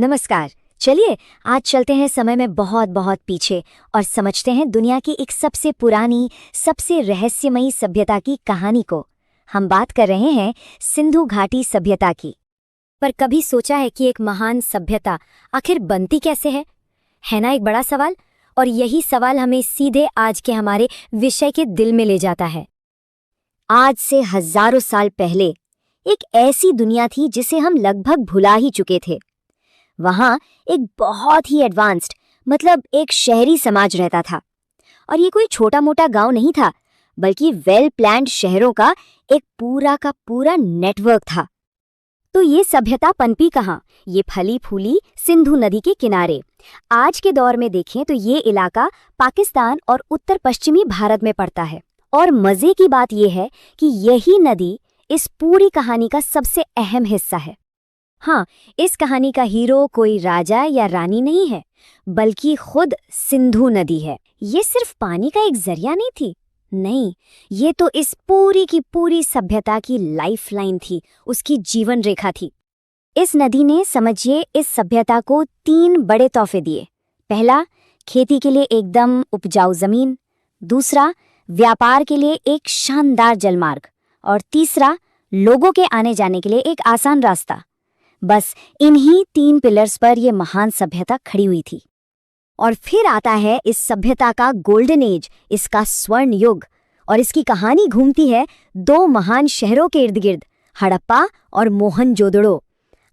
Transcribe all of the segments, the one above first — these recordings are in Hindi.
नमस्कार। चलिए आज चलते हैं समय में बहुत बहुत पीछे और समझते हैं दुनिया की एक सबसे पुरानी, सबसे रहस्यमयी सभ्यता की कहानी को। हम बात कर रहे हैं सिंधु घाटी सभ्यता की। पर कभी सोचा है कि एक महान सभ्यता आखिर बनती कैसे है? है ना एक बड़ा सवाल। और यही सवाल हमें सीधे आज के हमारे विषय के दिल में ले जाता है। आज से हजारों साल पहले एक ऐसी दुनिया थी जिसे हम लगभग भुला ही चुके थे। वहां एक बहुत ही एडवांस्ड मतलब एक शहरी समाज रहता था। और ये कोई छोटा मोटा गांव नहीं था, बल्कि वेल प्लान्ड शहरों का एक पूरा का पूरा नेटवर्क था। तो ये सभ्यता पनपी कहाँ? ये फली फूली सिंधु नदी के किनारे। आज के दौर में देखें तो ये इलाका पाकिस्तान और उत्तर पश्चिमी भारत में पड़ता है। और मजे की बात यह है कि यही नदी इस पूरी कहानी का सबसे अहम हिस्सा है। हाँ, इस कहानी का हीरो कोई राजा या रानी नहीं है, बल्कि खुद सिंधु नदी है। ये सिर्फ पानी का एक जरिया नहीं थी, नहीं, ये तो इस पूरी की पूरी सभ्यता की लाइफलाइन थी, उसकी जीवन रेखा थी। इस नदी ने समझिए इस सभ्यता को 3 बड़े तोहफे दिए। पहला, खेती के लिए एकदम उपजाऊ जमीन। दूसरा, व्यापार के लिए एक शानदार जलमार्ग। और तीसरा, लोगों के आने जाने के लिए एक आसान रास्ता। बस इन्हीं 3 पिलर्स पर यह महान सभ्यता खड़ी हुई थी। और फिर आता है इस सभ्यता का गोल्डन एज, इसका स्वर्ण युग। और इसकी कहानी घूमती है 2 महान शहरों के इर्द गिर्द, हड़प्पा और मोहनजोदड़ो।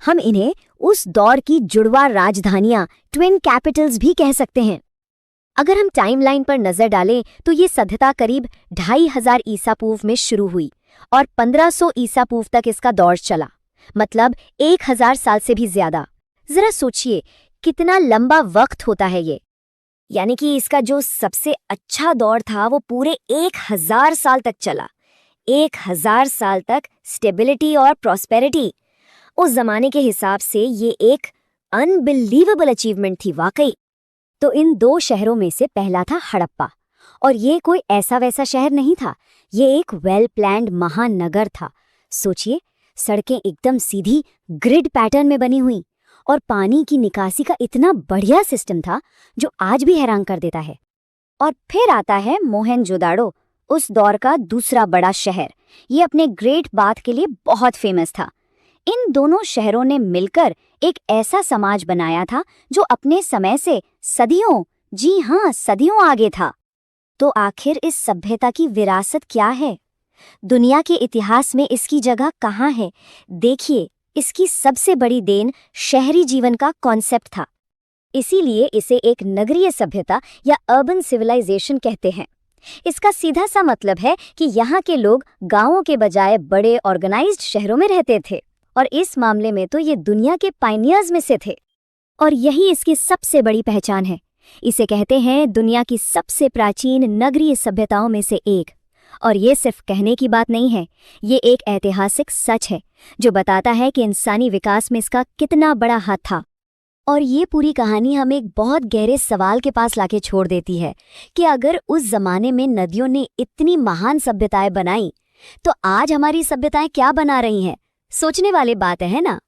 हम इन्हें उस दौर की जुड़वा राजधानियां, ट्विन कैपिटल्स भी कह सकते हैं। अगर हम टाइमलाइन पर नजर डालें तो ये सभ्यता करीब 2500 ईसा पूर्व में शुरू हुई और 1500 ईसा पूर्व तक इसका दौर चला, मतलब 1000 साल से भी ज्यादा। जरा सोचिए कितना लंबा वक्त होता है ये। यानी कि इसका जो सबसे अच्छा दौर था वो पूरे 1000 साल तक चला। 1000 साल तक स्टेबिलिटी और प्रॉस्पेरिटी। उस जमाने के हिसाब से ये एक अनबिलीवेबल अचीवमेंट थी वाकई। तो इन 2 शहरों में से पहला था हड़प्पा। और ये कोई ऐसा वैसा शहर नहीं था, ये एक वेल प्लान्ड महानगर था। सोचिए, सड़कें एकदम सीधी ग्रिड पैटर्न में बनी हुई और पानी की निकासी का इतना बढ़िया सिस्टम था जो आज भी हैरान कर देता है। और फिर आता है मोहनजोदाड़ो, उस दौर का दूसरा बड़ा शहर। ये अपने ग्रेट बाथ के लिए बहुत फेमस था। इन दोनों शहरों ने मिलकर एक ऐसा समाज बनाया था जो अपने समय से सदियों, जी हाँ सदियों आगे था। तो आखिर इस सभ्यता की विरासत क्या है? दुनिया के इतिहास में इसकी जगह कहाँ है? देखिए, इसकी सबसे बड़ी देन शहरी जीवन का कॉन्सेप्ट था। इसीलिए इसे एक नगरीय सभ्यता या अर्बन सिविलाइजेशन कहते हैं। इसका सीधा सा मतलब है कि यहाँ के लोग गांवों के बजाय बड़े ऑर्गेनाइज्ड शहरों में रहते थे। और इस मामले में तो ये दुनिया के पायनियर्स में से थे। और यही इसकी सबसे बड़ी पहचान है। इसे कहते हैं दुनिया की सबसे प्राचीन नगरीय सभ्यताओं में से एक। और ये सिर्फ कहने की बात नहीं है, ये एक ऐतिहासिक सच है जो बताता है कि इंसानी विकास में इसका कितना बड़ा हाथ था। और ये पूरी कहानी हमें एक बहुत गहरे सवाल के पास लाके छोड़ देती है कि अगर उस जमाने में नदियों ने इतनी महान सभ्यताएं बनाई, तो आज हमारी सभ्यताएं क्या बना रही हैं? सोचने वाली बात है ना।